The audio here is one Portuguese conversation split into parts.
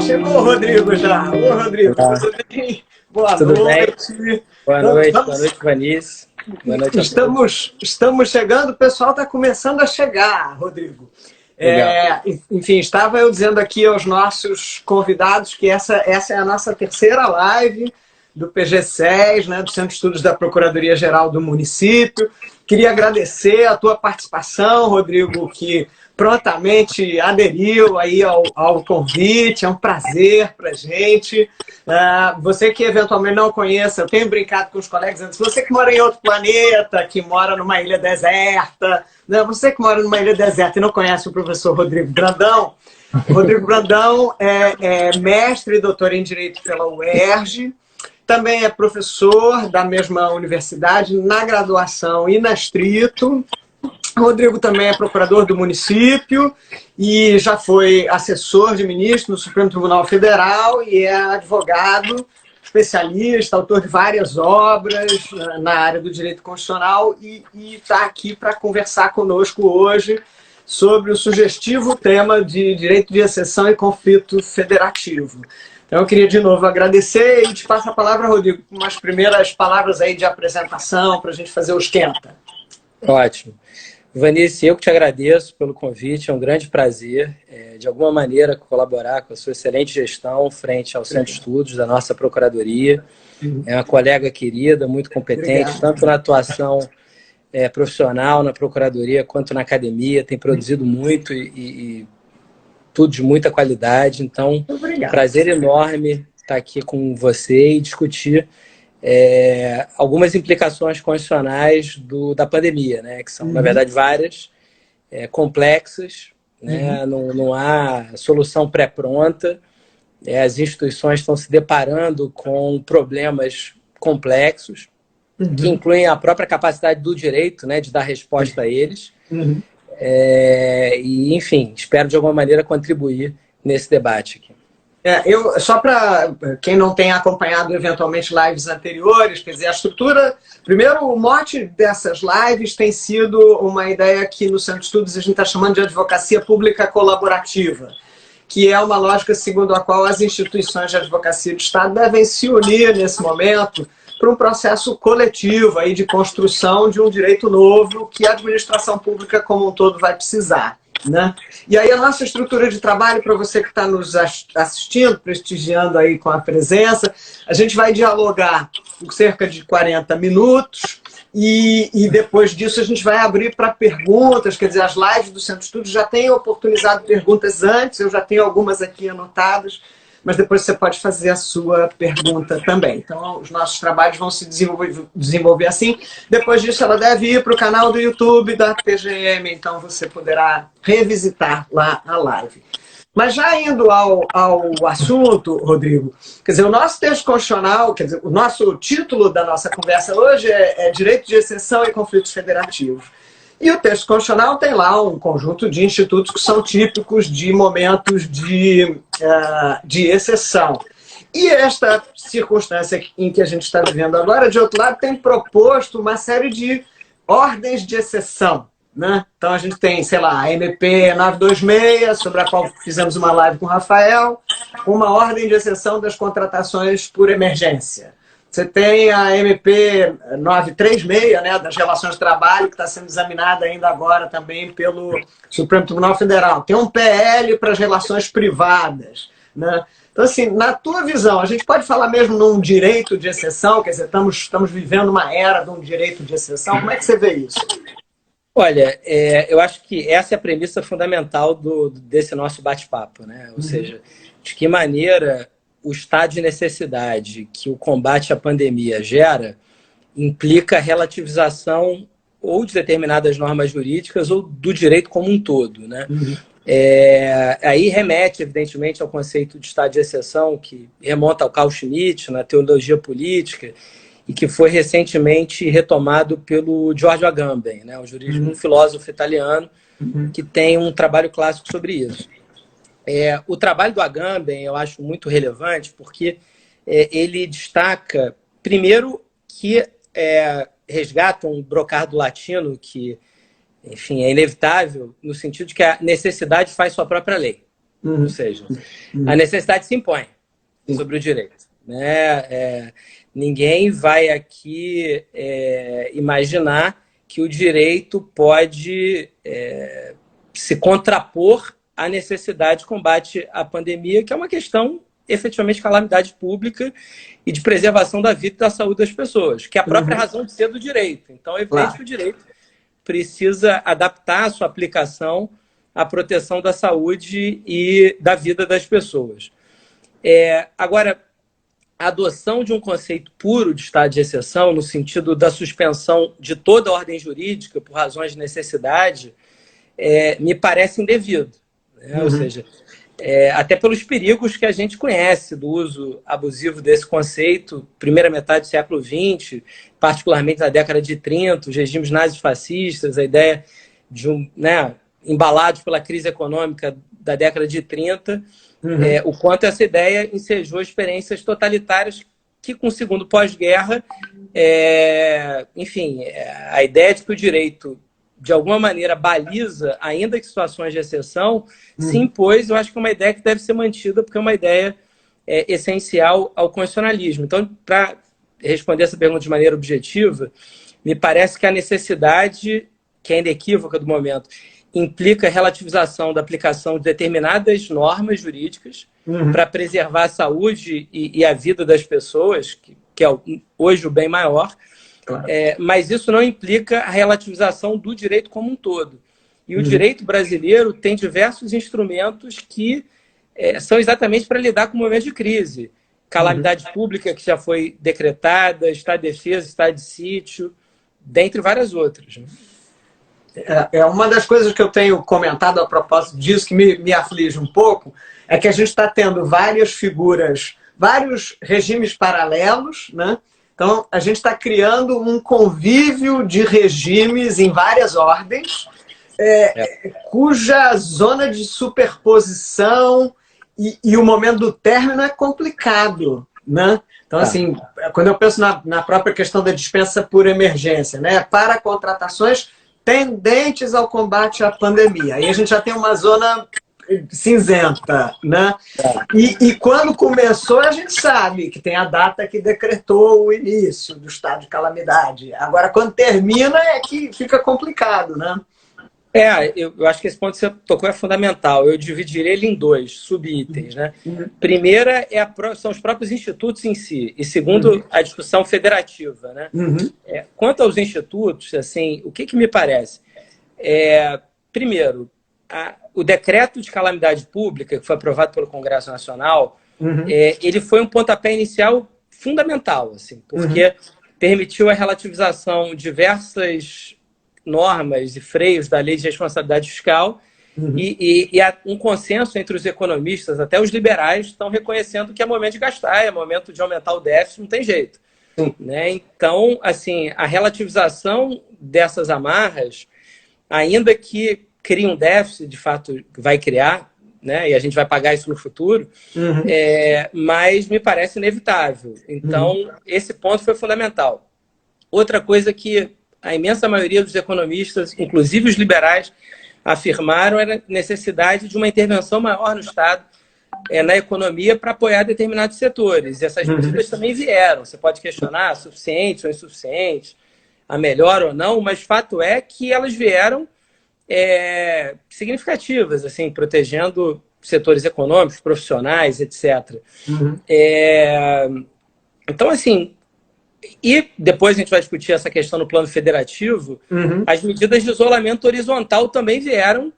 chegou o Rodrigo já. Ô, Rodrigo, Olá, tudo bem? Boa tudo bem? noite. Boa noite, Vanice. Boa noite a todos. Estamos chegando, o pessoal está começando a chegar, Rodrigo. Legal. Enfim, estava eu dizendo aqui aos nossos convidados que essa é a nossa terceira live do PG10, né, do Centro de Estudos da Procuradoria-Geral do Município. Queria agradecer a tua participação, Rodrigo, que prontamente aderiu aí ao convite. É um prazer para a gente. Você que eventualmente não conheça, eu tenho brincado com os colegas antes, você que mora em outro planeta, que mora numa ilha deserta, né? Você que mora numa ilha deserta e não conhece o professor Rodrigo Brandão, o Rodrigo Brandão é mestre e doutor em Direito pela UERJ, também é professor da mesma universidade na graduação e na Estrito. O Rodrigo também é procurador do município e já foi assessor de ministro no Supremo Tribunal Federal e é advogado, especialista, autor de várias obras na área do direito constitucional e está aqui para conversar conosco hoje sobre o sugestivo tema de direito de exceção e conflito federativo. Então, eu queria de novo agradecer e te passo a palavra, Rodrigo, com umas primeiras palavras aí de apresentação para a gente fazer o esquenta. Ótimo. Vanice, eu que te agradeço pelo convite, é um grande prazer, de alguma maneira, colaborar com a sua excelente gestão frente ao Centro de Estudos da nossa Procuradoria. É uma colega querida, muito competente, Obrigado. tanto na atuação profissional, na Procuradoria, quanto na academia, tem produzido muito e tudo de muita qualidade. Então, Obrigado. prazer enorme estar aqui com você e discutir algumas implicações constitucionais da pandemia, né? Que são, na verdade, várias, complexas, né? Não há solução pré-pronta. As instituições estão se deparando com problemas complexos, que incluem a própria capacidade do direito, né, de dar resposta a eles. E, enfim, espero de alguma maneira contribuir nesse debate aqui. Só para quem não tem acompanhado eventualmente lives anteriores, quer dizer, a estrutura. Primeiro, o mote dessas lives tem sido uma ideia que no Centro de Estudos a gente está chamando de advocacia pública colaborativa, que é uma lógica segundo a qual as instituições de advocacia do Estado devem se unir nesse momento para um processo coletivo aí de construção de um direito novo que a administração pública como um todo vai precisar, né? E aí a nossa estrutura de trabalho, para você que está nos assistindo, prestigiando aí com a presença, a gente vai dialogar por cerca de 40 minutos e depois disso a gente vai abrir para perguntas, quer dizer, as lives do Centro de Estudos já têm oportunizado perguntas antes, eu já tenho algumas aqui anotadas, mas depois você pode fazer a sua pergunta também. Então, os nossos trabalhos vão se desenvolver assim. Depois disso, ela deve ir para o canal do YouTube da PGM, então você poderá revisitar lá a live. Mas já indo ao assunto, Rodrigo, quer dizer, o nosso texto constitucional, quer dizer, o nosso título da nossa conversa hoje é Direito de Exceção e Conflitos Federativos. E o texto constitucional tem lá um conjunto de institutos que são típicos de momentos de exceção. E esta circunstância em que a gente está vivendo agora, de outro lado, tem proposto uma série de ordens de exceção, né? Então a gente tem, sei lá, a MP 926, sobre a qual fizemos uma live com o Rafael, uma ordem de exceção das contratações por emergência. Você tem a MP 936, né, das relações de trabalho, que está sendo examinada ainda agora também pelo Supremo Tribunal Federal. Tem um PL para as relações privadas, né? Então, assim, na tua visão, a gente pode falar mesmo num direito de exceção? Quer dizer, estamos vivendo uma era de um direito de exceção? Como é que você vê isso? Olha, eu acho que essa é a premissa fundamental desse nosso bate-papo, né? Ou seja, de que maneira o estado de necessidade que o combate à pandemia gera implica a relativização ou de determinadas normas jurídicas ou do direito como um todo, né? Aí remete, evidentemente, ao conceito de estado de exceção, que remonta ao Carl Schmitt, na teologia política, e que foi recentemente retomado pelo Giorgio Agamben, né? Um filósofo italiano que tem um trabalho clássico sobre isso. O trabalho do Agamben eu acho muito relevante porque ele destaca, primeiro, que resgata um brocardo latino que, enfim, é inevitável, no sentido de que a necessidade faz sua própria lei. Ou seja, a necessidade se impõe sobre o direito. Né? Ninguém vai aqui imaginar que o direito pode se contrapor à necessidade de combate à pandemia, que é uma questão efetivamente de calamidade pública e de preservação da vida e da saúde das pessoas, que é a própria razão de ser do direito. Então, é evidente que o direito precisa adaptar a sua aplicação à proteção da saúde e da vida das pessoas. Agora, a adoção de um conceito puro de estado de exceção, no sentido da suspensão de toda a ordem jurídica por razões de necessidade, me parece indevido. Né? Ou seja, até pelos perigos que a gente conhece do uso abusivo desse conceito, primeira metade do século XX, particularmente na década de 30, os regimes nazifascistas, a ideia de embalados pela crise econômica da década de 30, o quanto essa ideia ensejou experiências totalitárias que, com o segundo pós-guerra, enfim, a ideia de que o direito, de alguma maneira, baliza, ainda que situações de exceção, se impôs. Eu acho que é uma ideia que deve ser mantida, porque é uma ideia essencial ao constitucionalismo. Então, para responder essa pergunta de maneira objetiva, me parece que a necessidade, que é inequívoca do momento, implica a relativização da aplicação de determinadas normas jurídicas para preservar a saúde e a vida das pessoas, que é hoje o bem maior, mas isso não implica a relativização do direito como um todo. E o direito brasileiro tem diversos instrumentos que são exatamente para lidar com momentos de crise. Calamidade pública, que já foi decretada, estado de defesa, estado de sítio, dentre várias outras. Uma das coisas que eu tenho comentado a propósito disso, que me aflige um pouco, é que a gente está tendo várias figuras, vários regimes paralelos, né? Então, a gente está criando um convívio de regimes em várias ordens, cuja zona de superposição e o momento do término é complicado, né? Então, assim, quando eu penso na própria questão da dispensa por emergência, né? Para contratações tendentes ao combate à pandemia. Aí a gente já tem uma zona cinzenta, né? E quando começou, a gente sabe que tem a data que decretou o início do estado de calamidade. Agora, quando termina, é que fica complicado, né? Eu acho que esse ponto que você tocou é fundamental. Eu dividiria ele em dois subitens, né? Primeira são os próprios institutos em si, e segundo, a discussão federativa, né? Quanto aos institutos, assim, o que me parece? Primeiro, o decreto de calamidade pública, que foi aprovado pelo Congresso Nacional, ele foi um pontapé inicial fundamental, assim, porque permitiu a relativização de diversas normas e freios da Lei de Responsabilidade Fiscal e há um consenso entre os economistas, até os liberais, estão reconhecendo que é momento de gastar, é momento de aumentar o déficit, não tem jeito. Né? Então, assim, a relativização dessas amarras, ainda que crie um déficit, de fato vai criar, né? E a gente vai pagar isso no futuro, mas me parece inevitável. Então, esse ponto foi fundamental. Outra coisa que a imensa maioria dos economistas, inclusive os liberais, afirmaram era a necessidade de uma intervenção maior no Estado, na economia, para apoiar determinados setores. E essas medidas também vieram. Você pode questionar suficientes ou insuficientes, a melhor ou não, mas fato é que elas vieram significativas, assim, protegendo setores econômicos, profissionais, etc. Então, assim, e depois a gente vai discutir essa questão no plano federativo, as medidas de isolamento horizontal também vieram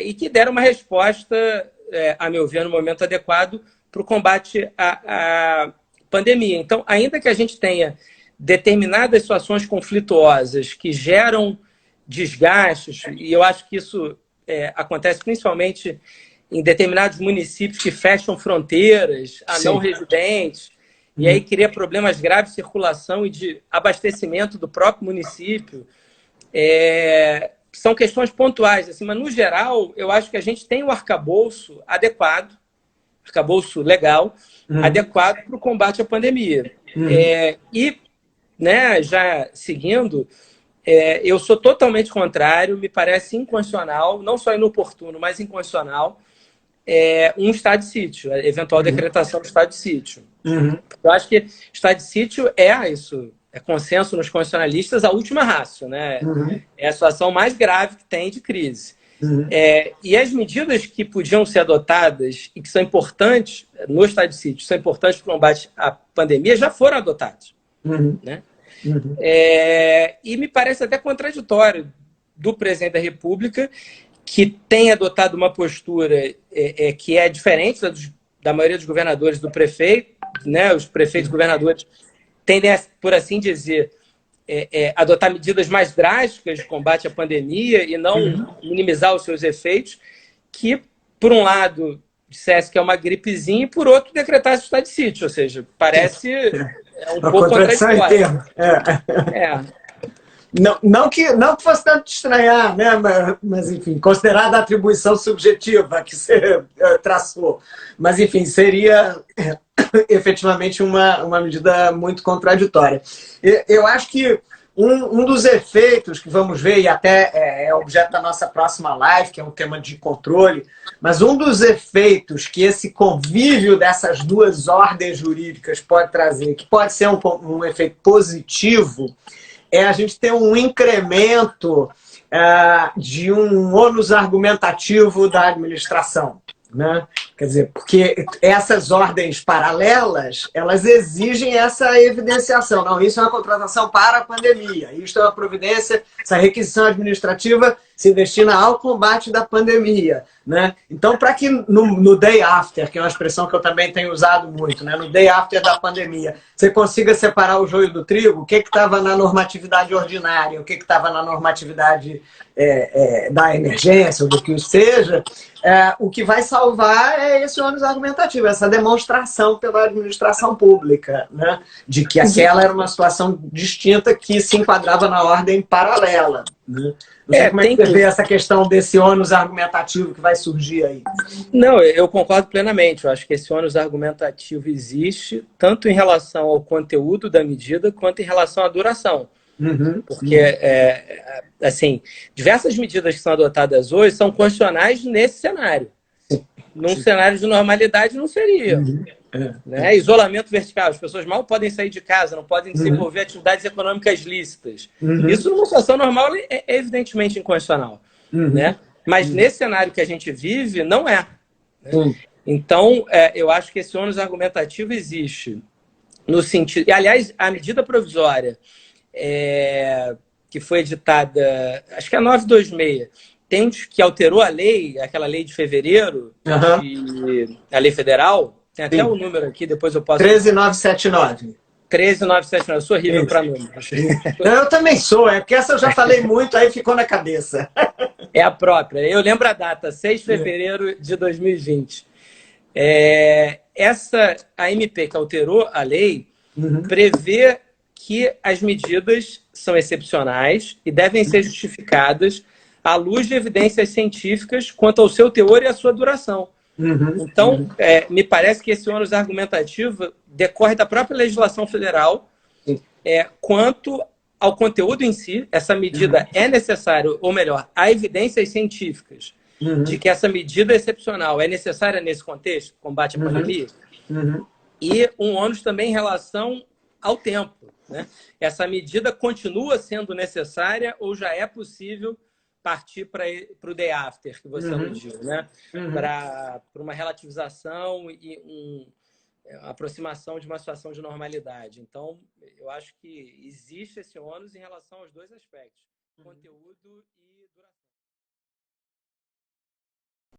e que deram uma resposta, a meu ver, no momento adequado para o combate à pandemia. Então, ainda que a gente tenha determinadas situações conflituosas que geram desgastes, e eu acho que isso acontece principalmente em determinados municípios que fecham fronteiras a não residentes, e aí cria problemas graves de circulação e de abastecimento do próprio município. São questões pontuais, assim, mas, no geral, eu acho que a gente tem um arcabouço adequado, arcabouço legal, adequado para o combate à pandemia. E, né, já seguindo, eu sou totalmente contrário, me parece inconstitucional, não só inoportuno, mas inconstitucional, um estado de sítio, a eventual decretação do estado de sítio. Uhum. Eu acho que estado de sítio é consenso nos constitucionalistas, a última ratio, né? Uhum. É a situação mais grave que tem de crise. Uhum. E as medidas que podiam ser adotadas e que são importantes no estado de sítio, são importantes para o combate à pandemia, já foram adotadas. Uhum. Né? Uhum. E me parece até contraditório do presidente da República, que tem adotado uma postura que é diferente da maioria dos governadores, do prefeito, né? Os prefeitos e governadores tendem a, por assim dizer, adotar medidas mais drásticas de combate à pandemia e não minimizar os seus efeitos, que, por um lado, dissesse que é uma gripezinha e, por outro, decretasse o estado de sítio. Ou seja, parece um Uma pouco contradição em contraditório. termos. Não que fosse tanto estranhar, né? Mas, enfim, considerada a atribuição subjetiva que você traçou. Mas, enfim, seria efetivamente uma medida muito contraditória. Eu acho que um dos efeitos que vamos ver, e até é objeto da nossa próxima live, que é um tema de controle, mas um dos efeitos que esse convívio dessas duas ordens jurídicas pode trazer, que pode ser um efeito positivo, é a gente ter um incremento de um ônus argumentativo da administração. Né? Quer dizer, porque essas ordens paralelas, elas exigem essa evidenciação. Não, isso é uma contratação para a pandemia, isto é uma providência, essa requisição administrativa se destina ao combate da pandemia. Né? Então, para que no day after, que é uma expressão que eu também tenho usado muito, né? No day after da pandemia, você consiga separar o joio do trigo, o que estava na normatividade ordinária, o que estava na normatividade da emergência, ou do que seja, o que vai salvar é esse ônus argumentativo, essa demonstração pela administração pública, né? De que aquela era uma situação distinta que se enquadrava na ordem paralela. Né? Não sei como é que você vê essa questão desse ônus argumentativo que vai surgir aí. Não, eu concordo plenamente. Eu acho que esse ônus argumentativo existe tanto em relação ao conteúdo da medida quanto em relação à duração. Porque, assim, diversas medidas que são adotadas hoje são constitucionais nesse cenário. Num cenário de normalidade não seria. Né? Isolamento vertical, as pessoas mal podem sair de casa, não podem desenvolver atividades econômicas lícitas. Isso, numa situação normal, é evidentemente inconstitucional. Né? Mas nesse cenário que a gente vive, não é. Né? Então, eu acho que esse ônus argumentativo existe. No sentido. E, aliás, a medida provisória que foi editada, acho que é a 926, tem que alterou a lei, aquela lei de fevereiro, a lei federal. Tem até o número aqui, depois eu posso... 13979. 13979, eu sou horrível para números. Eu também sou, porque essa eu já falei muito, aí ficou na cabeça. É a própria. Eu lembro a data, 6 de fevereiro de 2020. A MP que alterou a lei prevê que as medidas são excepcionais e devem ser justificadas à luz de evidências científicas quanto ao seu teor e à sua duração. Então, me parece que esse ônus argumentativo decorre da própria legislação federal quanto ao conteúdo em si. Essa medida é necessária, ou melhor, há evidências científicas de que essa medida excepcional é necessária nesse contexto, combate à pandemia, e um ônus também em relação ao tempo. Né? Essa medida continua sendo necessária ou já é possível partir para o day after, que você aludiu, né? Para uma relativização e uma aproximação de uma situação de normalidade. Então, eu acho que existe esse ônus em relação aos dois aspectos, conteúdo e duração.